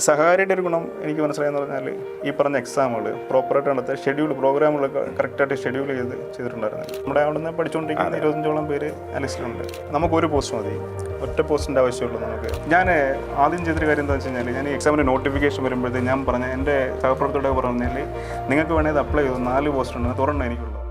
സഹാരിയുടെ ഒരു ഗുണം എനിക്ക് മനസ്സിലായെന്ന് പറഞ്ഞാൽ ഈ പറഞ്ഞ എക്സാമുകൾ പ്രോപ്പറായിട്ട് നടത്തുക, ഷെഡ്യൂൾ പ്രോഗ്രാമുകളൊക്കെ കറക്റ്റായിട്ട് ഷെഡ്യൂൾ ചെയ്തിട്ടുണ്ടായിരുന്നു. നമ്മുടെ അവിടെ നിന്ന് പഠിച്ചുകൊണ്ടിരിക്കുന്ന 25ഓളം പേര് ആ ലിസ്റ്റിലുണ്ട്. നമുക്കൊരു പോസ്റ്റ് മതി, ഒറ്റ പോസ്റ്റിൻ്റെ ആവശ്യമുള്ളൂ നമുക്ക്. ഞാൻ ആദ്യം ചെയ്തൊരു കാര്യം എന്താ വെച്ച് കഴിഞ്ഞാൽ, ഞാൻ ഈ എക്സാമിൻ്റെ നോട്ടിഫിക്കേഷൻ വരുമ്പോഴത്തേക്ക് ഞാൻ പറഞ്ഞ എൻ്റെ സഹപ്രവർത്തകരോട് പറഞ്ഞാൽ നിങ്ങൾക്ക് വേണമെങ്കിൽ അപ്ലൈ ചെയ്തു 4 പോസ്റ്റ് ഉണ്ട്, തുറന്നു എനിക്കുള്ളൂ.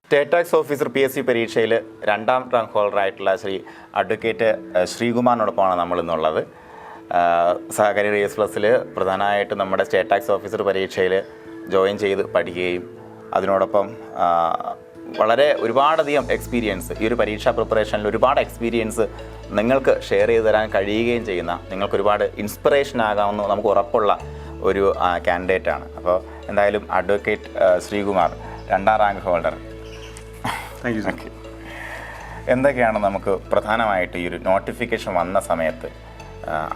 സ്റ്റേറ്റ് ടാക്സ് ഓഫീസർ PSC പരീക്ഷയിൽ 2ാം റാങ്ക് ഹോൾഡറായിട്ടുള്ള ശ്രീ അഡ്വക്കേറ്റ് ശ്രീകുമാറിനോടൊപ്പമാണ് നമ്മളിന്നുള്ളത്. സഹകാരി ES+ൽ പ്രധാനമായിട്ട് നമ്മുടെ സ്റ്റേറ്റ് ടാക്സ് ഓഫീസർ പരീക്ഷയിൽ ജോയിൻ ചെയ്ത് പഠിക്കുകയും അതിനോടൊപ്പം ഒരുപാടധികം എക്സ്പീരിയൻസ് ഈ ഒരു പരീക്ഷാ പ്രിപ്പറേഷനിൽ ഒരുപാട് എക്സ്പീരിയൻസ് നിങ്ങൾക്ക് ഷെയർ ചെയ്ത് തരാൻ കഴിയുകയും ചെയ്യുന്ന, നിങ്ങൾക്ക് ഒരുപാട് ഇൻസ്പിറേഷൻ ആകാമെന്ന് നമുക്ക് ഉറപ്പുള്ള ഒരു കാൻഡിഡേറ്റാണ്. അപ്പോൾ എന്തായാലും advocate Sreekumar 2ാം rank holder, thank you. എന്തൊക്കെയാണ് നമുക്ക് പ്രധാനമായിട്ട് ഈ ഒരു നോട്ടിഫിക്കേഷൻ വന്ന സമയത്ത്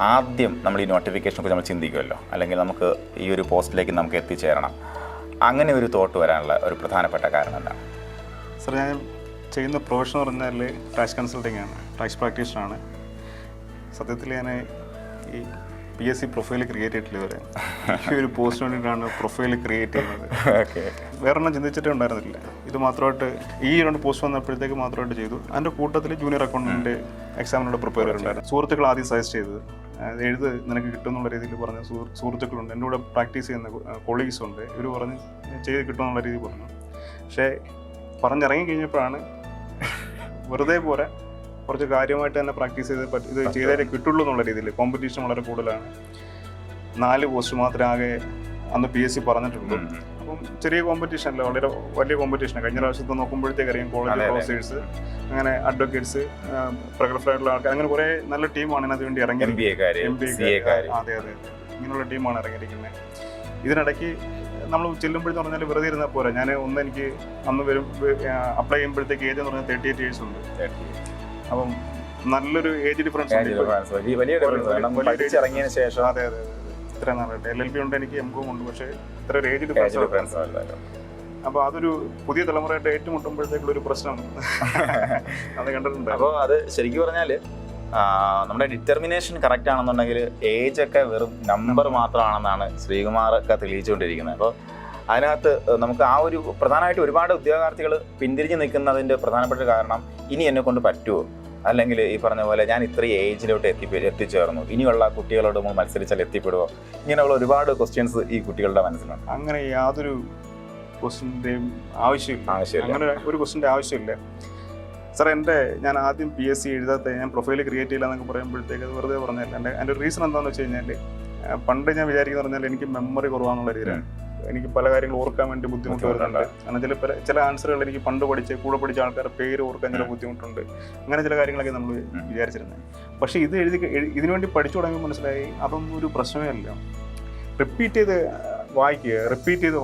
ആദ്യം നമ്മൾ ഈ നോട്ടിഫിക്കേഷനെ കുറിച്ച് നമ്മൾ ചിന്തിക്കുമല്ലോ, അല്ലെങ്കിൽ നമുക്ക് ഈ ഒരു പോസ്റ്റിലേക്ക് നമുക്ക് എത്തിച്ചേരണം, അങ്ങനെ ഒരു തോട്ട് വരാനുള്ള ഒരു പ്രധാനപ്പെട്ട കാരണം എന്താണ്? സാർ, ഞാൻ ചെയ്യുന്ന പ്രൊഫഷൻ എന്ന് പറഞ്ഞാൽ ടാക്സ് കൺസൾട്ടിംഗ് ആണ്, ടാക്സ് പ്രാക്ടീഷണറാണ്. സത്യത്തിൽ ഞാൻ ഈ PSC പ്രൊഫൈൽ ക്രിയേറ്റ് ചെയ്തിട്ടില്ല ഇതുവരെ. ഈ ഒരു പോസ്റ്റിന് വേണ്ടിയിട്ടാണ് പ്രൊഫൈൽ ക്രിയേറ്റ് ചെയ്യുന്നത്. വേറൊന്നും ചിന്തിച്ചിട്ടേ ഉണ്ടായിരുന്നില്ല. ഇത് മാത്രമായിട്ട് ഈ 2 പോസ്റ്റ് വന്നപ്പോഴത്തേക്ക് മാത്രമായിട്ട് ചെയ്തു. അതിൻ്റെ കൂട്ടത്തിൽ ജൂനിയർ അക്കൗണ്ടൻറ്റ് എക്സാമിനോട് പ്രിപ്പയർ ചെയ്തിട്ടുണ്ടായിരുന്നു. സുഹൃത്തുക്കൾ ആദ്യം സജസ്റ്റ് ചെയ്തത് എഴുത് നിനക്ക് കിട്ടുമെന്നുള്ള രീതിയിൽ പറഞ്ഞ സുഹൃത്തുക്കളുണ്ട്, എൻ്റെ കൂടെ പ്രാക്ടീസ് ചെയ്യുന്ന കൊളീഗ്സ് ഉണ്ട്, ഇവർ പറഞ്ഞ് ചെയ്ത് കിട്ടുമെന്നുള്ള രീതിയിൽ പറഞ്ഞു. പക്ഷേ പറഞ്ഞിറങ്ങി കഴിഞ്ഞപ്പോഴാണ് വെറുതെ പോരാ, കുറച്ച് കാര്യമായിട്ട് തന്നെ പ്രാക്ടീസ് ചെയ്ത് ഇത് ചെയ്താലേ കിട്ടുള്ളൂ എന്നുള്ള രീതിയിൽ. കോമ്പറ്റീഷൻ വളരെ കൂടുതലാണ്. 4 പോസ്റ്റ് മാത്രമേ ആകെ അന്ന് PSC പറഞ്ഞിട്ടുള്ളൂ. അപ്പം ചെറിയ കോമ്പറ്റീഷൻ അല്ല, വളരെ വലിയ കോമ്പറ്റീഷനാണ്. കഴിഞ്ഞ പ്രാവശ്യത്തെ നോക്കുമ്പോഴത്തേക്ക് അറിയാം, കോളേജ് പ്രൊഫസേഴ്സ്, അങ്ങനെ അഡ്വക്കേറ്റ്സ്, പ്രഗത്ഭരായിട്ടുള്ള ആൾക്കാർ, അങ്ങനെ കുറേ നല്ല ടീമാണ് ഇതിനകത്ത് വേണ്ടി ഇറങ്ങി. അതെ, ഇങ്ങനെയുള്ള ടീമാണ് ഇറങ്ങിയിരിക്കുന്നത്. ഇതിനിടയ്ക്ക് നമ്മൾ ചെല്ലുമ്പോഴെന്ന് പറഞ്ഞാൽ വെറുതെ ഇരുന്നാൽ പോരാ. എനിക്ക് അന്ന് അപ്ലൈ ചെയ്യുമ്പോഴത്തേക്ക് ഏജ് എന്ന് പറഞ്ഞാൽ 38 years ഉണ്ട്. അപ്പം നല്ലൊരു ഏജ് ഡിഫറൻസ് ഉണ്ട്. ശേഷം അതെ, ഇത്ര നാളായിട്ട് LLB ഉണ്ട്, എനിക്ക് MCOM ഉണ്ട്, പക്ഷേ ഇത്ര ഒരു ഏജ് ഡിഫറൻസ്. അപ്പോൾ അതൊരു പുതിയ തലമുറയായിട്ട് ഏറ്റുമുട്ടുമ്പോഴത്തേക്കുള്ള ഒരു പ്രശ്നം അത് കണ്ടിട്ടുണ്ട്. അപ്പോൾ അത് ശരിക്കും പറഞ്ഞാൽ നമ്മുടെ ഡിറ്റർമിനേഷൻ കറക്റ്റ് ആണെന്നുണ്ടെങ്കിൽ ഏജ് ഒക്കെ വെറും നമ്പർ മാത്രമാണെന്നാണ് ശ്രീകുമാർ ഒക്കെ തെളിയിച്ചുകൊണ്ടിരിക്കുന്നത്. അപ്പോൾ അതിനകത്ത് നമുക്ക് ആ ഒരു പ്രധാനമായിട്ട് ഒരുപാട് ഉദ്യോഗാർത്ഥികൾ പിന്തിരിഞ്ഞ് നിൽക്കുന്നതിൻ്റെ പ്രധാനപ്പെട്ട കാരണം ഇനി എന്നെ കൊണ്ട് പറ്റുമോ, അല്ലെങ്കിൽ ഈ പറഞ്ഞ പോലെ ഞാൻ ഇത്രയും ഏജിലോട്ട് എത്തിച്ചേർന്നു, ഇനിയുള്ള കുട്ടികളോട് നമ്മൾ മത്സരിച്ചാൽ എത്തിപ്പെടുമോ, ഇങ്ങനെയുള്ള ഒരുപാട് ക്വസ്റ്റ്യൻസ് ഈ കുട്ടികളുടെ മനസ്സിലുണ്ട്. അങ്ങനെ യാതൊരു ക്വസ്റ്റിൻ്റെയും ആവശ്യമില്ല. അങ്ങനെ ഒരു ക്വസ്റ്റിൻ്റെ ആവശ്യമില്ല സാർ. ഞാൻ ആദ്യം PSC എഴുതാത്ത, ഞാൻ പ്രൊഫൈൽ ക്രിയേറ്റ് ചെയ്യില്ല എന്നൊക്കെ പറയുമ്പോഴത്തേക്ക് അത് വെറുതെ പറഞ്ഞില്ല. എൻ്റെ റീസൺ എന്താണെന്ന് വെച്ച് കഴിഞ്ഞാൽ, പണ്ട് ഞാൻ വിചാരിക്കുന്ന പറഞ്ഞാൽ എനിക്ക് മെമ്മറി കുറവാണെന്നുള്ള രീതിയിലാണ്. എനിക്ക് പല കാര്യങ്ങൾ ഓർക്കാൻ വേണ്ടി ബുദ്ധിമുട്ട് വരുന്നുണ്ട്. കാരണം ചില ആൻസറുകൾ എനിക്ക് പണ്ട് കൂടെ പഠിച്ച ആൾക്കാരുടെ പേര് ഓർക്കാൻ ചില ബുദ്ധിമുട്ടുണ്ട്. അങ്ങനെ ചില കാര്യങ്ങളൊക്കെ നമ്മൾ വിചാരിച്ചിരുന്നത്. പക്ഷേ ഇതിനുവേണ്ടി പഠിച്ചു തുടങ്ങി മനസ്സിലായി അതൊന്നും ഒരു പ്രശ്നമേ അല്ല. റിപ്പീറ്റ് ചെയ്ത്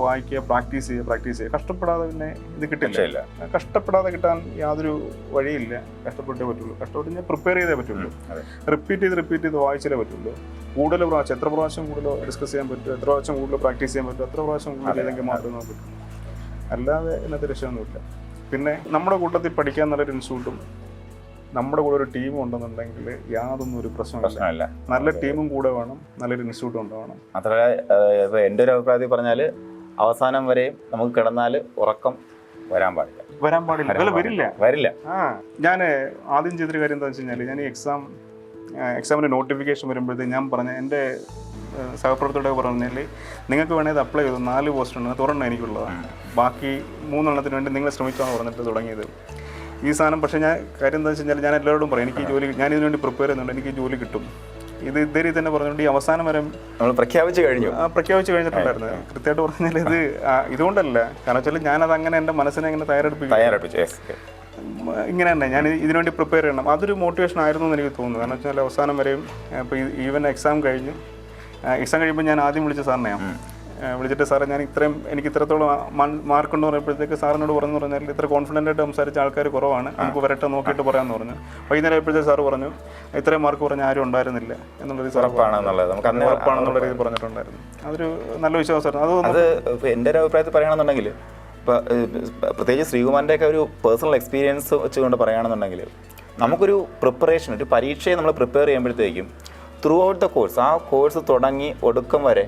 വായിക്കുക, പ്രാക്ടീസ് ചെയ്യുക. കഷ്ടപ്പെടാതെ പിന്നെ ഇത് കിട്ടില്ല. കഷ്ടപ്പെടാതെ കിട്ടാൻ യാതൊരു വഴിയില്ല. കഷ്ടപ്പെട്ടേ പറ്റുള്ളൂ. കഷ്ടപ്പെട്ട് പ്രിപ്പയർ ചെയ്തേ പറ്റുള്ളൂ. റിപ്പീറ്റ് ചെയ്ത് വായിച്ചാലേ പറ്റുള്ളൂ. കൂടുതൽ പ്രാവശ്യം, എത്ര പ്രാവശ്യം കൂടുതൽ ഡിസ്കസ് ചെയ്യാൻ പറ്റും, എത്ര പ്രാവശ്യം കൂടുതൽ പ്രാക്ടീസ് ചെയ്യാൻ പറ്റും, എത്ര പ്രാവശ്യം കൂടുതൽ ചെയ്തെങ്കിൽ മാത്രമേ നമുക്ക് പറ്റും. അല്ലാതെ ഇതിനകത്ത് രക്ഷയൊന്നുമില്ല. പിന്നെ നമ്മുടെ കൂട്ടത്തിൽ പഠിക്കാൻ നല്ലൊരു ഇൻസ്റ്റിറ്റ്യൂട്ടും നമ്മുടെ കൂടെ ഒരു ടീമും ഉണ്ടെന്നുണ്ടെങ്കിൽ യാതൊന്നും ഒരു പ്രശ്നമില്ല. നല്ല ടീമും കൂടെ വേണം, നല്ലൊരു ഇൻസ്റ്റിറ്റ്യൂട്ടും ഉണ്ടാവണം. മാത്രമല്ല ഇപ്പോൾ എൻ്റെ ഒരു അഭിപ്രായത്തിൽ പറഞ്ഞാൽ അവസാനം വരെയും നമുക്ക് കിടന്നാൽ ഉറക്കം വരാൻ പാടില്ല. വരില്ല. ഞാൻ ആദ്യം ചെയ്തൊരു കാര്യം എന്താ വെച്ച് കഴിഞ്ഞാൽ, ഞാൻ ഈ എക്സാമിൻ്റെ നോട്ടിഫിക്കേഷൻ വരുമ്പോഴത്തേക്ക് ഞാൻ പറഞ്ഞ എൻ്റെ സഹപ്രവർത്തകരോട് പറഞ്ഞാൽ നിങ്ങൾക്ക് വേണമെങ്കിൽ അപ്ലൈ ചെയ്തു 4 പോസ്റ്റ് ഉണ്ട്, തുറന്നു എനിക്കുള്ളതാണ്, ബാക്കി 3 എണ്ണത്തിന് വേണ്ടി നിങ്ങൾ ശ്രമിച്ചാണ് പറഞ്ഞിട്ട് തുടങ്ങിയത് ഈ സാധനം. പക്ഷേ കാര്യം എന്താ വെച്ച് കഴിഞ്ഞാൽ, ഞാൻ എല്ലാവരോടും പറയും ഞാൻ ഇതിനു വേണ്ടി പ്രിപ്പയർ ചെയ്യുന്നുണ്ട്, എനിക്ക് ജോലി കിട്ടും. ഇത് ഇതേ തന്നെ പറഞ്ഞുകൊണ്ട് ഈ അവസാനം വരെ നമ്മൾ പ്രഖ്യാപിച്ച് കഴിഞ്ഞിട്ടുണ്ടായിരുന്നു. കൃത്യമായിട്ട് പറഞ്ഞാൽ ഇതുകൊണ്ടല്ല, കാരണം വെച്ചാൽ ഞാനത് അങ്ങനെ എൻ്റെ മനസ്സിനെ അങ്ങനെ തയ്യാറെടുപ്പിച്ചു. ഇങ്ങനെ തന്നെ ഞാൻ ഇതിനുവേണ്ടി പ്രിപ്പയർ ചെയ്യണം. അതൊരു മോട്ടിവേഷൻ ആയിരുന്നു എന്ന് എനിക്ക് തോന്നുന്നു. കാരണം വെച്ചാൽ അവസാനം വരെയും ഇപ്പോൾ ഈവൻ എക്സാം കഴിയുമ്പോൾ ഞാൻ ആദ്യം വിളിച്ച സാറിനെയാണ് വിളിച്ചിട്ട് സാറേ ഞാൻ എനിക്ക് ഇത്രത്തോളം മാർക്കുണ്ടെന്ന് പറയുമ്പോഴത്തേക്ക് സാറിനോട് പറഞ്ഞു പറഞ്ഞാൽ ഇത്ര കോൺഫിഡൻ്റ് ആയിട്ട് സംസാരിച്ച ആൾക്കാർ കുറവാണ്, നമുക്ക് വരട്ടെ നോക്കിയിട്ട് പറയാമെന്ന് പറഞ്ഞു. വൈകുന്നേരം ആയപ്പോഴത്തേക്ക് സാറ് പറഞ്ഞു ഇത്രയും മാർക്ക് പറഞ്ഞ ആരും ഉണ്ടായിരുന്നില്ല എന്നുള്ളൊരു ഉറപ്പാണെന്നുള്ള രീതിയിൽ പറഞ്ഞിട്ടുണ്ടായിരുന്നു. അതൊരു നല്ല വിശ്വാസമായിരുന്നു. അത് എൻ്റെ ഒരു അഭിപ്രായത്തിൽ പറയുകയാണെന്നുണ്ടെങ്കിൽ ഇപ്പോൾ പ്രത്യേകിച്ച് ശ്രീകുമാറിൻ്റെയൊക്കെ ഒരു പേഴ്സണൽ എക്സ്പീരിയൻസ് വെച്ചുകൊണ്ട് പറയുകയാണെന്നുണ്ടെങ്കിൽ നമുക്കൊരു പ്രിപ്പറേഷൻ, ഒരു പരീക്ഷയെ നമ്മൾ പ്രിപ്പയർ ചെയ്യുമ്പോഴത്തേക്കും ത്രൂ ഔട്ട് ദ കോഴ്സ്, ആ കോഴ്സ് തുടങ്ങി ഒടുക്കം വരെ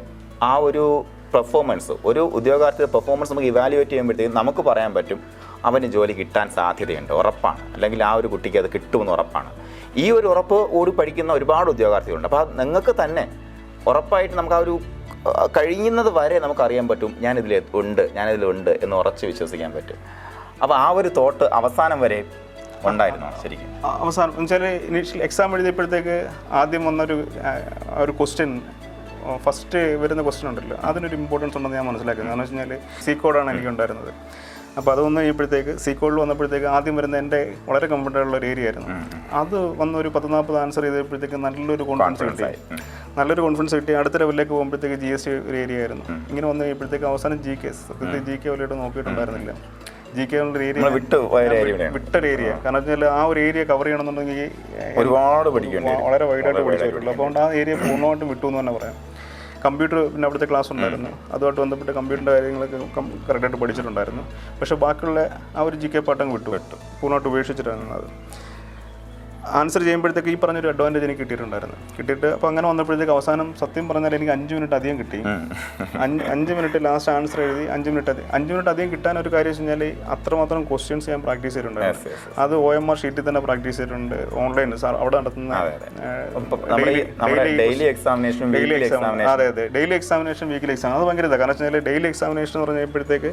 ആ ഒരു പെർഫോമൻസ്, ഒരു ഉദ്യോഗാർത്ഥിയുടെ പെർഫോമൻസ് നമുക്ക് ഇവാലുവേറ്റ് ചെയ്യുമ്പോഴത്തേക്കും നമുക്ക് പറയാൻ പറ്റും അവന് ജോലി കിട്ടാൻ സാധ്യതയുണ്ട്, ഉറപ്പാണ്, അല്ലെങ്കിൽ ആ ഒരു കുട്ടിക്ക് അത് കിട്ടുമെന്ന് ഉറപ്പാണ്. ഈ ഒരു ഉറപ്പ് ഓടി പഠിക്കുന്ന ഒരുപാട് ഉദ്യോഗാർത്ഥികളുണ്ട്. അപ്പോൾ നിങ്ങൾക്ക് തന്നെ ഉറപ്പായിട്ട് നമുക്ക് ആ ഒരു കഴിയുന്നത് വരെ നമുക്കറിയാൻ പറ്റും ഞാനിതിലുണ്ട് എന്ന് ഉറച്ച് വിശ്വസിക്കാൻ പറ്റും. അപ്പോൾ ആ ഒരു തോട്ട് അവസാനം വരെ ഉണ്ടായിരുന്നു ശരിക്കും. അവസാനം എന്നുവെച്ചാൽ ഇനീഷ്യൽ എക്സാം എഴുതിയപ്പോഴത്തേക്ക് ആദ്യം വന്നൊരു ക്വസ്റ്റ്യൻ, ഫസ്റ്റ് വരുന്ന ക്വസ്റ്റ്യൻ ഉണ്ടല്ലോ, അതിനൊരു ഇമ്പോർട്ടൻസ് ഉണ്ടെന്ന് ഞാൻ മനസ്സിലാക്കുന്നത്. കാരണം വെച്ച് കഴിഞ്ഞാൽ സി കോഡാണ് എനിക്കുണ്ടായിരുന്നത്. അപ്പോൾ അത് വന്നു കഴിയുമ്പോഴത്തേക്ക് സി കോഡിൽ വന്നപ്പോഴത്തേക്ക് ആദ്യം വരുന്ന എൻ്റെ വളരെ കംഫർട്ടബിൾ ഉള്ള ഒരു ഏരിയ ആയിരുന്നു. അത് വന്ന് ഒരു 10-40 ആൻസർ ചെയ്തപ്പോഴത്തേക്ക് നല്ലൊരു കോൺഫിഡൻസ് കിട്ടി. അടുത്ത ലെവലിലേക്ക് പോകുമ്പോഴത്തേക്ക് GST ഒരു ഏരിയ ആയിരുന്നു. ഇങ്ങനെ വന്നു കഴിയുമ്പോഴത്തേക്ക് അവസാനം GK വരെയായിട്ട് നോക്കിയിട്ടുണ്ടായിരുന്നില്ല. GK ഒരു ഏരിയ വിട്ടൊരു ഏരിയ. കാരണം വെച്ചാൽ ആ ഒരു ഏരിയ കവർ ചെയ്യണമെന്നുണ്ടെങ്കിൽ ഒരുപാട് വളരെ വൈഡായിട്ട് പഠിച്ചിട്ടുള്ളൂ. അപ്പോൾ ആ ഏരിയ പൂർണ്ണമായിട്ടും വിട്ടു എന്ന് തന്നെ പറയാം. കമ്പ്യൂട്ടർ പിന്നെ അവിടുത്തെ ക്ലാസ് ഉണ്ടായിരുന്നു, അതുമായിട്ട് ബന്ധപ്പെട്ട് കമ്പ്യൂട്ടറിൻ്റെ കാര്യങ്ങളൊക്കെ കറക്റ്റായിട്ട് പഠിച്ചിട്ടുണ്ടായിരുന്നു. പക്ഷേ ബാക്കിയുള്ള ആ ഒരു GK പാട്ടങ്ങ് വിട്ടു പൂർണ്ണമായിട്ട് ഉപേക്ഷിച്ചിട്ടായിരുന്നു. അത് ആൻസർ ചെയ്യുമ്പോഴത്തേക്ക് ഈ പറഞ്ഞൊരു അഡ്വാൻറ്റേജ് എനിക്ക് കിട്ടിയിട്ട് അപ്പോൾ അങ്ങനെ വന്നപ്പോഴത്തേക്ക് അവസാനം സത്യം പറഞ്ഞാൽ എനിക്ക് 5 മിനിറ്റ് അധികം കിട്ടി. 5 മിനിറ്റ് ലാസ്റ്റ് ആൻസർ എഴുതി 5 മിനിറ്റ് അധികം കിട്ടാൻ ഒരു കാര്യം വെച്ച് കഴിഞ്ഞാൽ അത്രമാത്രം ക്വസ്റ്റ്യൻസ് ഞാൻ പ്രാക്ടീസ് ചെയ്തിട്ടുണ്ടായിരുന്നു. അത് OMR ഷീറ്റിൽ തന്നെ പ്രാക്ടീസ് ചെയ്തിട്ടുണ്ട്, ഓൺലൈൻ സാർ അവിടെ നടത്തുന്ന ഡെയിലി എക്സാമിനേഷൻ, വീക്കിലി എക്സാം. അത് ഭയങ്കര ഇതാണ്. കാരണം വെച്ച് കഴിഞ്ഞാൽ ഡെയിലി എക്സാമിനേഷൻ എന്ന് പറഞ്ഞപ്പോഴത്തേക്ക്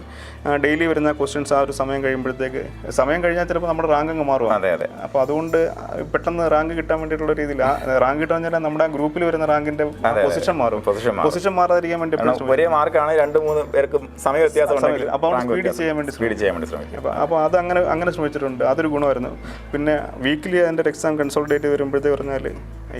ഡെയിലി വരുന്ന ക്വസ്റ്റ്യൻസ് ആ ഒരു സമയം കഴിഞ്ഞാൽ ചിലപ്പോൾ നമ്മുടെ റാങ്ക് അങ്ങ് മാറും. അപ്പോൾ അതുകൊണ്ട് പെട്ടെന്ന് റാങ്ക് കിട്ടാൻ വേണ്ടിയിട്ടുള്ള രീതിയിൽ റാങ്ക് കിട്ടാൻ വെച്ചാൽ നമ്മുടെ ഗ്രൂപ്പിൽ വരുന്ന റാങ്കിന്റെ പൊസിഷൻ മാറാതിരിക്കാൻ വേണ്ടി ഒരേ മാർക്കാണ് 2-3 പേർക്ക് സമയ വ്യത്യാസം, അപ്പോൾ സ്പീഡ് ചെയ്യാൻ വേണ്ടി ശ്രമിക്കും. അപ്പോൾ അത് അങ്ങനെ ശ്രമിച്ചിട്ടുണ്ട്. അതൊരു ഗുണമായിരുന്നു. പിന്നെ വീക്കിലി അതിൻ്റെ ഒരു എക്സാം കൺസോൾട്ടേറ്റ് ചെയ്ത് വരുമ്പോഴത്തേക്ക് പറഞ്ഞാൽ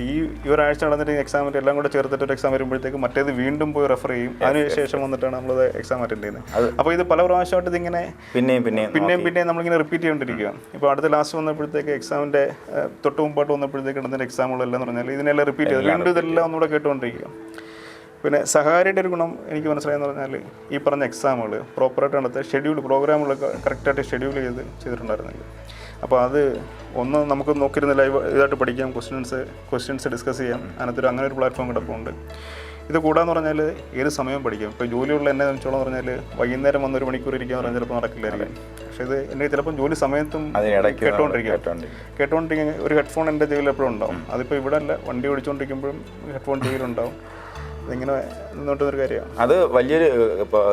ഈ ഒരാഴ്ച നടന്നിട്ട് എക്സാമിൻ്റെ എല്ലാം കൂടെ ചേർത്തിട്ട് ഒരു എക്സാം വരുമ്പോഴത്തേക്ക് മറ്റേത് വീണ്ടും പോയി റെഫർ ചെയ്യും. അതിനുശേഷം വന്നിട്ടാണ് നമ്മളത് എക്സാം അറ്റൻഡ് ചെയ്യുന്നത്. അപ്പോൾ ഇത് പല പ്രാവശ്യമായിട്ട് ഇതിങ്ങനെ പിന്നെയും നമ്മളിങ്ങനെ റിപ്പീറ്റ് ചെയ്തുകൊണ്ടിരിക്കുക. ഇപ്പോൾ അടുത്ത ലാസ്റ്റ് വന്നപ്പോഴത്തേക്ക് എക്സാമിൻ്റെ തൊട്ട് മുമ്പായിട്ട് വന്നപ്പോഴത്തേക്ക് നടന്ന എക്സാമുകളെല്ലാം പറഞ്ഞാൽ ഇതിനെല്ലാം റിപ്പീറ്റ് ചെയ്ത് വീണ്ടും ഇതെല്ലാം ഒന്നുകൂടെ കേട്ടുകൊണ്ടിരിക്കുക. പിന്നെ സഹാരിയുടെ ഒരു ഗുണം എനിക്ക് മനസ്സിലായെന്ന് പറഞ്ഞാൽ ഈ പറഞ്ഞ എക്സാമുകൾ പ്രോപ്പറായിട്ട് നടത്തുക, പ്രോഗ്രാമുകളൊക്കെ കറക്റ്റായിട്ട് ഷെഡ്യൂൾ ചെയ്തിട്ടുണ്ടായിരുന്നില്ല. അപ്പോൾ അത് ഒന്ന് നമുക്ക് നോക്കിയിരുന്ന ലൈവ് ഇതായിട്ട് പഠിക്കാം, ക്വസ്റ്റ്യൻസ് ഡിസ്കസ് ചെയ്യാം. അതിനകത്തൊരു അങ്ങനെ ഒരു പ്ലാറ്റ്ഫോം കിടപ്പുണ്ട്. ഇത് കൂടാന്ന് പറഞ്ഞാൽ ഏത് സമയവും പഠിക്കാം. ഇപ്പോൾ ജോലിയുള്ള എന്നെ വെച്ചോളം പറഞ്ഞാൽ വൈകുന്നേരം വന്ന് 1 മണിക്കൂർ ഇരിക്കാൻ പറഞ്ഞാൽ ചിലപ്പോൾ നടക്കില്ലായിരിക്കും. പക്ഷേ ഇത് എനിക്ക് ചിലപ്പം ജോലി സമയത്തും കേട്ടോണ്ടിരിക്കുക. ഒരു ഹെഡ്ഫോൺ എൻ്റെ ചെവിയിൽ എപ്പോഴും ഉണ്ടാവും. അതിപ്പോൾ ഇവിടെ അല്ല, വണ്ടി ഓടിച്ചുകൊണ്ടിരിക്കുമ്പോഴും ഹെഡ്ഫോൺ ചെവിയിലുണ്ടാവും. അതിങ്ങനെ നിന്നോട്ടൊരു കാര്യമാണ്. അത് വലിയൊരു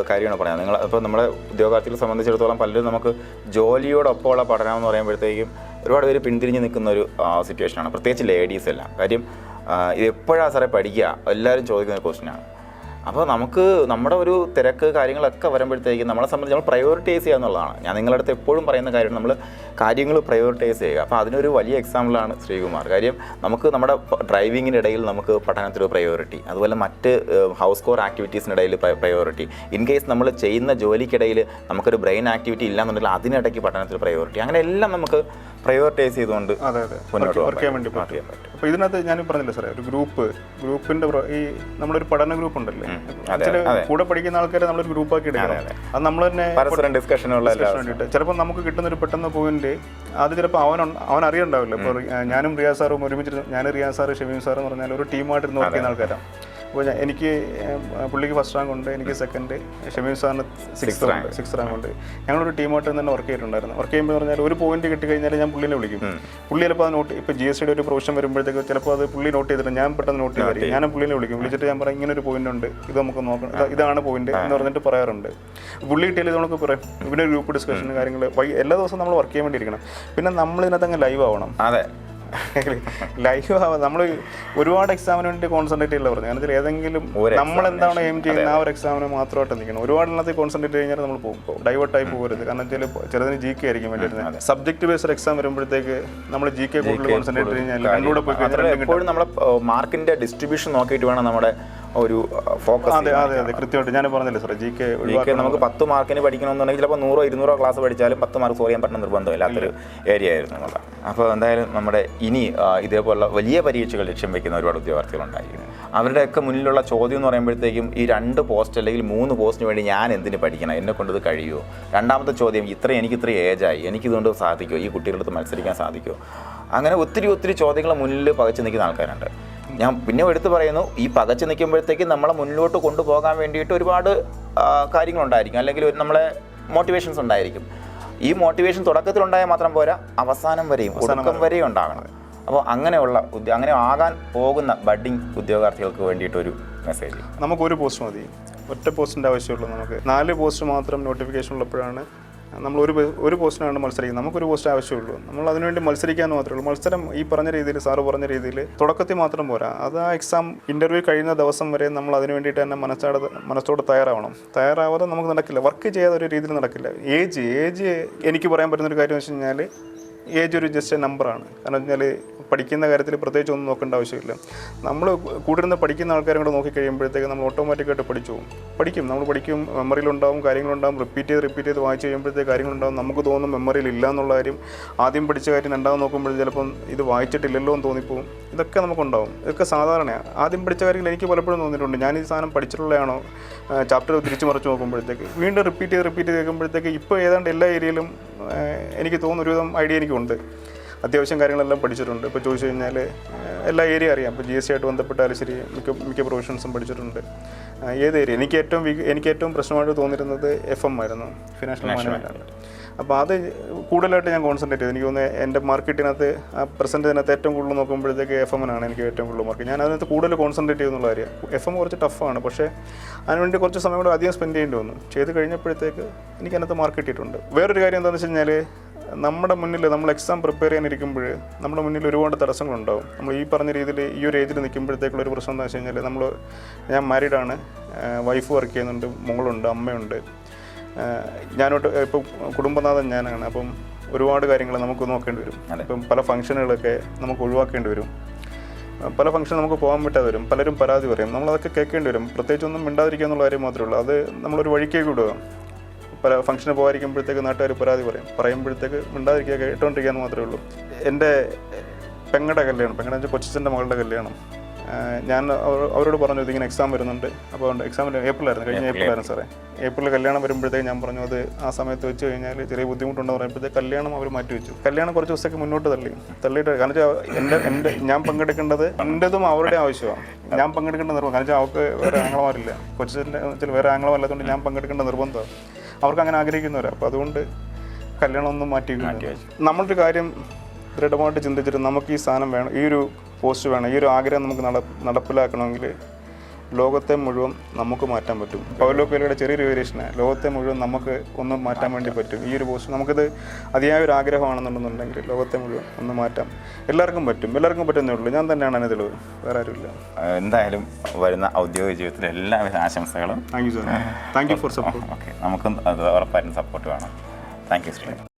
കാര്യമാണ് പറയാം. ഇപ്പോൾ നമ്മുടെ ഉദ്യോഗാർത്ഥികളെ സംബന്ധിച്ചിടത്തോളം പലരും നമുക്ക് ജോലിയോടൊപ്പമുള്ള പഠനം എന്ന് പറയുമ്പോഴത്തേക്കും ഒരുപാട് പേര് പിന്തിരിഞ്ഞ് നിൽക്കുന്ന ഒരു സിറ്റുവേഷനാണ്, പ്രത്യേകിച്ച് ലേഡീസ് എല്ലാം. കാര്യം ഇത് എപ്പോഴാണ് സാറേ പഠിക്കുക, എല്ലാവരും ചോദിക്കുന്ന ഒരു ക്വസ്റ്റ്യനാണ്. അപ്പോൾ നമുക്ക് നമ്മുടെ ഒരു തിരക്ക് കാര്യങ്ങളൊക്കെ വരുമ്പോഴത്തേക്കും നമ്മളെ സംബന്ധിച്ച് നമ്മൾ പ്രയോറിറ്റൈസ് ചെയ്യുക എന്നുള്ളതാണ്. ഞാൻ നിങ്ങളുടെ അടുത്ത് എപ്പോഴും പറയുന്ന കാര്യം, നമ്മൾ കാര്യങ്ങൾ പ്രയോറിറ്റൈസ് ചെയ്യുക. അപ്പോൾ അതിനൊരു വലിയ എക്സാമ്പിളാണ് ശ്രീകുമാർ. കാര്യം നമുക്ക് നമ്മുടെ ഡ്രൈവിങ്ങിനിടയിൽ നമുക്ക് പഠനത്തിൽ പ്രയോറിറ്റി, അതുപോലെ മറ്റ് ഹൗസ് കോർ ആക്ടിവിറ്റീസിനിടയിൽ പ്രയോറിറ്റി, ഇൻ കേസ് നമ്മൾ ചെയ്യുന്ന ജോലിക്കിടയിൽ നമുക്കൊരു ബ്രെയിൻ ആക്ടിവിറ്റി ഇല്ലാന്നുണ്ടെങ്കിൽ അതിനിടയ്ക്ക് പഠനത്തിൽ പ്രയോറിറ്റി, അങ്ങനെ എല്ലാം നമുക്ക് പ്രയോറിറ്റൈസ് ചെയ്തുകൊണ്ട് മുന്നോട്ട് ചെയ്യാൻ പറ്റും. അപ്പോൾ ഇതിനകത്ത് ഞാൻ പറഞ്ഞില്ല സാറേ, ഒരു ഗ്രൂപ്പിൻ്റെ ഈ നമ്മളൊരു പഠന ഗ്രൂപ്പ് ഉണ്ടല്ലേ, കൂടെ പഠിക്കുന്ന ആൾക്കാരെ നമ്മളൊരു ഗ്രൂപ്പാക്കി എടുക്കണം. അത് നമ്മൾ തന്നെ ഡിസ്കഷനുള്ള വേണ്ടിയിട്ട് ചിലപ്പോൾ നമുക്ക് കിട്ടുന്നൊരു പെട്ടെന്ന് പോയിന്റ് അത് ചിലപ്പോൾ അവൻ അറിയണ്ടാവില്ല. ഇപ്പോൾ ഞാനും റിയാസ് സാറും ഒരുമിച്ച്, ഞാൻ റിയാസ് സാറ് ഷമീം സാർ എന്ന് പറഞ്ഞാൽ ഒരു ടീമായിട്ട് വർക്ക് ചെയ്യുന്ന ആൾക്കാരാണ്. അപ്പോൾ എനിക്ക് പുള്ളിക്ക് 1st റാങ്ക് ഉണ്ട്, എനിക്ക് 2nd, ഷമീം സാറിന് 6th റാങ്ക് ഉണ്ട്. ഞങ്ങളൊരു ടീമായിട്ട് തന്നെ വർക്ക് ചെയ്തിട്ടുണ്ടായിരുന്നു. വർക്ക് ചെയ്യുമ്പോൾ പറഞ്ഞാൽ ഒരു പോയിന്റ് കിട്ടിക്കഴിഞ്ഞാൽ ഞാൻ പുള്ളിനെ വിളിക്കും. പുള്ളി ചിലപ്പോൾ അത് ഇപ്പോൾ GSTയുടെ ഒരു പ്രൊവിഷൻ വരുമ്പോഴത്തേക്ക് ചിലപ്പോൾ അത് പുള്ളി നോട്ട് ചെയ്തിട്ട് ഞാൻ പെട്ടെന്ന് നോട്ട് ചെയ്തായിരിക്കും. ഞാൻ പുള്ളിനെ വിളിച്ചിട്ട് ഞാൻ പറയും ഇങ്ങനെ ഒരു പോയിന്റ് ഉണ്ട്, ഇത് നമുക്ക് നോക്കണം, ഇതാണ് പോയിന്റ് എന്ന് പറഞ്ഞിട്ട് പറയാറുണ്ട്. പുള്ളി കിട്ടിയാൽ ഇത് നമുക്ക് പറയും. പിന്നെ ഗ്രൂപ്പ് ഡിസ്കഷൻ കാര്യങ്ങൾ എല്ലാ ദിവസവും നമ്മൾ വർക്ക് ചെയ്യാൻ വേണ്ടിയിരിക്കണം. പിന്നെ നമ്മൾ ഇതിനകത്ത് അങ്ങ് ലൈവ് ആവണം. ലൈവ് ആവാം. നമ്മൾ ഒരുപാട് എക്സാമിന് വേണ്ടി കോൺസെൻട്രേറ്റ് ചെയ്യില്ല പറഞ്ഞു. കാരണം ഏതെങ്കിലും നമ്മൾ എന്താണ് എയിം ചെയ്യുന്ന ആ ഒരു എക്സാമിന് മാത്രമായിട്ട് നിൽക്കണം. ഒരുപാട് എണ്ണത്തിൽ കോൺസെൻട്രേറ്റ് കഴിഞ്ഞാൽ നമ്മൾ പോകും, ഡൈവേർട്ടായി പോകരുത്. കാരണം ചിലതിന് GK ആയിരിക്കും വേണ്ടിയിരുന്നത്. സബ്ജക്ട് ബേസ്ഡ് എക്സാം വരുമ്പോഴത്തേക്ക് നമ്മൾ GK കൂടുതൽ കോൺസെൻട്രേറ്റ് കഴിഞ്ഞാൽ രണ്ടുകൂടെ പോയി കഴിഞ്ഞാൽ എപ്പോഴും നമ്മുടെ മാർക്കിന്റെ ഡിസ്ട്രിബ്യൂഷൻ നോക്കിയിട്ട് വേണം നമ്മുടെ ഒരു ഫോക്കസ്. അതെ അതെ അതെ കൃത്യമായിട്ട് ഞാൻ പറഞ്ഞില്ലേ സാർ, ജി കെ നമുക്ക് 10 മാർക്കിന് പഠിക്കണമെന്നുണ്ടെങ്കിൽ ചിലപ്പോൾ 100-200 ക്ലാസ് പഠിച്ചാലും 10 മാർക്ക് സ്കോർ ചെയ്യാൻ പറ്റുന്ന നിർബന്ധമില്ലാത്തൊരു ഏരിയ ആയിരുന്നു എന്നുള്ളത്. അപ്പോൾ എന്തായാലും നമ്മുടെ ഇനി ഇതേപോലുള്ള വലിയ പരീക്ഷകൾ ലക്ഷ്യം വയ്ക്കുന്ന ഒരുപാട് ഉദ്യോഗാർത്ഥികളുണ്ടായിരിക്കും. അവരുടെയൊക്കെ മുന്നിലുള്ള ചോദ്യം എന്ന് പറയുമ്പോഴത്തേക്കും ഈ 2 പോസ്റ്റ് അല്ലെങ്കിൽ 3 പോസ്റ്റിന് വേണ്ടി ഞാൻ എന്തിന് പഠിക്കണം, എന്നെ കൊണ്ടത് കഴിയുമോ? രണ്ടാമത്തെ ചോദ്യം, എനിക്ക് ഇത്ര ഏജായി, എനിക്കിതുകൊണ്ട് സാധിക്കുമോ, ഈ കുട്ടികളടുത്ത് മത്സരിക്കാൻ സാധിക്കുമോ? അങ്ങനെ ഒത്തിരി ചോദ്യങ്ങൾ മുന്നിൽ പകച്ചു നിൽക്കുന്ന ആൾക്കാരുണ്ട്. ഞാൻ പിന്നെ എടുത്തു പറയുന്നു, ഈ പകച്ചു നിൽക്കുമ്പോഴത്തേക്കും നമ്മളെ മുന്നിലോട്ട് കൊണ്ടുപോകാൻ വേണ്ടിയിട്ട് ഒരുപാട് കാര്യങ്ങളുണ്ടായിരിക്കും, അല്ലെങ്കിൽ നമ്മളെ മോട്ടിവേഷൻസ് ഉണ്ടായിരിക്കും. ഈ മോട്ടിവേഷൻ തുടക്കത്തിലുണ്ടായാൽ മാത്രം പോരാ, അവസാനം വരെയും ഉണ്ടാകണം. അപ്പോൾ അങ്ങനെ ആകാൻ പോകുന്ന ബഡ്ഡിങ് ഉദ്യോഗാർത്ഥികൾക്ക് വേണ്ടിയിട്ടൊരു മെസ്സേജ്. നമുക്കൊരു പോസ്റ്റ് മതി, ഒറ്റ പോസ്റ്റിൻ്റെ ആവശ്യമുള്ളൂ. നമുക്ക് 4 പോസ്റ്റ് മാത്രം നോട്ടിഫിക്കേഷൻ ഉള്ളപ്പോഴാണ് നമ്മൾ ഒരു പോസ്റ്റിനാണ് മത്സരിക്കുന്നത്. നമുക്കൊരു പോസ്റ്റ് ആവശ്യമുള്ളൂ. നമ്മൾ അതിനുവേണ്ടി മത്സരിക്കാൻ മാത്രമേ ഉള്ളൂ. മത്സരം ഈ പറഞ്ഞ രീതിയിൽ, സാറ് പറഞ്ഞ രീതിയിൽ തുടക്കത്തിൽ മാത്രം പോരാ. അത് ആ എക്സാം ഇൻ്റർവ്യൂ കഴിയുന്ന ദിവസം വരെ നമ്മൾ അതിന് വേണ്ടിയിട്ട് തന്നെ മനസ്സോടെ തയ്യാറാവാതെ നമുക്ക് നടക്കില്ല. വർക്ക് ചെയ്യാതെ ഒരു രീതിയിൽ നടക്കില്ല. ഏജ് എനിക്ക് പറയാൻ പറ്റുന്നൊരു കാര്യം വെച്ച് കഴിഞ്ഞാൽ, ഏജ് ഒരു ജസ്റ്റ് നമ്പറാണ്. കാരണം വെച്ചാൽ പഠിക്കുന്ന കാര്യത്തിൽ പ്രത്യേകിച്ച് ഒന്നും നോക്കേണ്ട ആവശ്യമില്ല. നമ്മൾ കൂടിരുന്ന് പഠിക്കുന്ന ആൾക്കാരും കൂടെ നോക്കിക്കഴിയുമ്പോഴത്തേക്ക് നമ്മൾ ഓട്ടോമാറ്റിക്കായിട്ട് പഠിക്കും. നമ്മൾ പഠിക്കും, മെമ്മറിയിലുണ്ടാവും, കാര്യങ്ങളുണ്ടാവും, റിപ്പീറ്റ് ചെയ്ത് വായിച്ച് കഴിയുമ്പോഴത്തേക്ക് കാര്യങ്ങളുണ്ടാവും. നമുക്ക് തോന്നും മെമ്മറിയിൽ ഇല്ല എന്നുള്ള കാര്യം. ആദ്യം പഠിച്ച കാര്യം രണ്ടാമത് നോക്കുമ്പോൾ ചിലപ്പം ഇത് വായിച്ചിട്ടില്ലല്ലോ എന്ന് തോന്നിപ്പോവും. ഇതൊക്കെ നമുക്കുണ്ടാവും. ഇതൊക്കെ സാധാരണയാണ്. ആദ്യം പഠിച്ച കാര്യങ്ങൾ എനിക്ക് പലപ്പോഴും തോന്നിയിട്ടുണ്ട്, ഞാൻ ഈ സാധനം പഠിച്ചിട്ടുള്ളതാണോ, ചാപ്റ്റർ തിരിച്ചു മറിച്ച് നോക്കുമ്പോഴത്തേക്ക് വീണ്ടും റിപ്പീറ്റ് ചെയ്ത് കേൾക്കുമ്പോഴത്തേക്ക് ഇപ്പോൾ ഏതാണ്ട് എല്ലാ ഏരിയയിലും എനിക്ക് തോന്നുന്ന ഒരുവിധം ഐഡിയ എനിക്കുണ്ട്. അത്യാവശ്യം കാര്യങ്ങളെല്ലാം പഠിച്ചിട്ടുണ്ട്. ഇപ്പോൾ ചോദിച്ചു കഴിഞ്ഞാൽ എല്ലാ ഏരിയ അറിയാം. ഇപ്പോൾ GST ആയിട്ട് ബന്ധപ്പെട്ടാലും ശരി, മിക്ക പ്രൊഫഷൻസും പഠിച്ചിട്ടുണ്ട്. ഏത് ഏരിയ എനിക്ക് ഏറ്റവും പ്രശ്നമായിട്ട് തോന്നിയിരുന്നത് FM ആയിരുന്നു, ഫിനാൻഷ്യൽ മാനേജ്മെൻറ്റാണ്. അപ്പോൾ അത് കൂടുതലായിട്ട് ഞാൻ കോൺസെൻട്രേറ്റ് ചെയ്തു. എനിക്ക് തോന്നുന്നത് എൻ്റെ മാർക്കറ്റിനകത്ത് പെർസെൻറ്റേജിനകത്ത് ഏറ്റവും കൂടുതൽ നോക്കുമ്പോഴത്തേക്ക് FM-നാണ് എനിക്ക് ഏറ്റവും കൂടുതൽ മാർക്ക്. ഞാൻ അതിനകത്ത് കൂടുതൽ കോൺസെൻട്രേറ്റ് ചെയ്യുന്നുള്ള കാര്യം. FM കുറച്ച് ടഫാണ്, പക്ഷേ അതിനുവേണ്ടി കുറച്ച് സമയം കൂടെ അധികം സ്പെൻഡ് ചെയ്യേണ്ടി വന്നു. ചെയ്ത് കഴിഞ്ഞപ്പോഴത്തേക്ക് എനിക്ക് അതിനകത്ത് മാർക്ക് കിട്ടിയിട്ടുണ്ട്. വേറൊരു കാര്യം എന്താണെന്ന് വെച്ച് കഴിഞ്ഞാൽ, നമ്മുടെ മുന്നിൽ നമ്മൾ എക്സാം പ്രിപ്പയർ ചെയ്യാനിരിക്കുമ്പോൾ നമ്മുടെ മുന്നിൽ ഒരുപാട് തടസ്സങ്ങളുണ്ടാവും. നമ്മൾ ഈ പറഞ്ഞ രീതിയിൽ ഈ ഒരു ഏജിൽ നിൽക്കുമ്പോഴത്തേക്കുള്ളൊരു പ്രശ്നം എന്താ വെച്ച് കഴിഞ്ഞാൽ, ഞാൻ മാരീഡാണ്, വൈഫ് വർക്ക് ചെയ്യുന്നുണ്ട്, മോളുണ്ട്, അമ്മയുണ്ട്. ഞാനോട്ട് ഇപ്പോൾ കുടുംബനാഥൻ ഞാനാണ്. അപ്പം ഒരുപാട് കാര്യങ്ങൾ നമുക്ക് നോക്കേണ്ടി വരും. ഇപ്പം പല ഫംഗ്ഷനുകളൊക്കെ നമുക്ക് ഒഴിവാക്കേണ്ടി വരും. പല ഫംഗ്ഷൻ നമുക്ക് പോകാൻ പറ്റാതെ വരും. പലരും പരാതി പറയും, നമ്മളതൊക്കെ കേൾക്കേണ്ടി വരും. പ്രത്യേകിച്ചൊന്നും മിണ്ടാതിരിക്കുക എന്നുള്ള കാര്യം മാത്രമേ ഉള്ളൂ. അത് നമ്മളൊരു വഴിക്കേക്ക് വിടുക. പല ഫംഗ്ഷന് പോകാതിരിക്കുമ്പോഴത്തേക്ക് നാട്ടുകാർ പരാതി പറയുമ്പോഴത്തേക്ക് മിണ്ടാതിരിക്കുക, കേട്ടോണ്ടിരിക്കാന്ന് മാത്രമേ ഉള്ളൂ. എൻ്റെ പെങ്ങളുടെ കല്യാണം, പെങ്ങളുടെ വെച്ചാൽ കൊച്ചച്ഛൻ്റെ മകളുടെ കല്യാണം, ഞാൻ അവരോട് പറഞ്ഞു ഇതിങ്ങനെ എക്സാം വരുന്നുണ്ട്. അപ്പോൾ എക്സാമിൽ ഏപ്രിലായിരുന്നു, കഴിഞ്ഞ ഏപ്രിലായിരുന്നു സാറേ. ഏപ്രിൽ കല്യാണം വരുമ്പോഴത്തേക്ക് ഞാൻ പറഞ്ഞു അത് ആ സമയത്ത് വെച്ച് കഴിഞ്ഞാൽ ചെറിയ ബുദ്ധിമുട്ടുണ്ടെന്ന് പറയുമ്പോഴത്തേക്ക് കല്യാണം അവർ മാറ്റി വെച്ചു. കല്യാണം കുറച്ച് ദിവസത്തേക്ക് മുന്നോട്ട് തള്ളിയിട്ട്, കാരണം വെച്ചാൽ ഞാൻ പങ്കെടുക്കേണ്ടത് എൻ്റെതും അവരുടെ ആവശ്യമാണ്. ഞാൻ പങ്കെടുക്കേണ്ട നിർബന്ധം, കാരണം വെച്ചാൽ അവർക്ക് വേറെ ആംഗ്ലമാരില്ല, കൊച്ചച്ഛൻ്റെ വെച്ചാൽ വേറെ ആംഗ്ലമല്ലാത്തതുകൊണ്ട് ഞാൻ പങ്കെടുക്കേണ്ട നിർബന്ധമാണ്. അവർക്ക് അങ്ങനെ ആഗ്രഹിക്കുന്നവരാണ്. അപ്പോൾ അതുകൊണ്ട് കല്യാണം ഒന്നും മാറ്റി. നമ്മളൊരു കാര്യം ദൃഢമായിട്ട് ചിന്തിച്ചിട്ട് നമുക്ക് ഈ സാധനം വേണം, ഈ ഒരു പോസ്റ്റ് വേണം, ഈ ഒരു ആഗ്രഹം നമുക്ക് നടപ്പിലാക്കണമെങ്കിൽ ലോകത്തെ മുഴുവൻ നമുക്ക് മാറ്റാൻ പറ്റും. പൗലോ കൊയ്ലോയുടെ ചെറിയൊരു വേരിയേഷന്, ലോകത്തെ മുഴുവൻ നമുക്ക് ഒന്ന് മാറ്റാൻ വേണ്ടി പറ്റും. ഈ ഒരു പോസ്റ്റ് നമുക്കിത് അതിയായ ഒരു ആഗ്രഹമാണെന്നുണ്ടെന്നുണ്ടെങ്കിൽ ലോകത്തെ മുഴുവൻ ഒന്ന് മാറ്റാം. എല്ലാവർക്കും പറ്റുന്നേ ഉള്ളൂ. ഞാൻ തന്നെയാണ് അതിന് തെളിവ്, വേറെ ആരുമില്ല. എന്തായാലും വരുന്ന ഔദ്യോഗിക ജീവിതത്തിൽ എല്ലാവിധ ആശംസകളും. Thank you sir. Thank you for support. Okay, നമുക്കും അത് ഉറപ്പായിട്ടും സപ്പോർട്ട് വേണം. Thank you.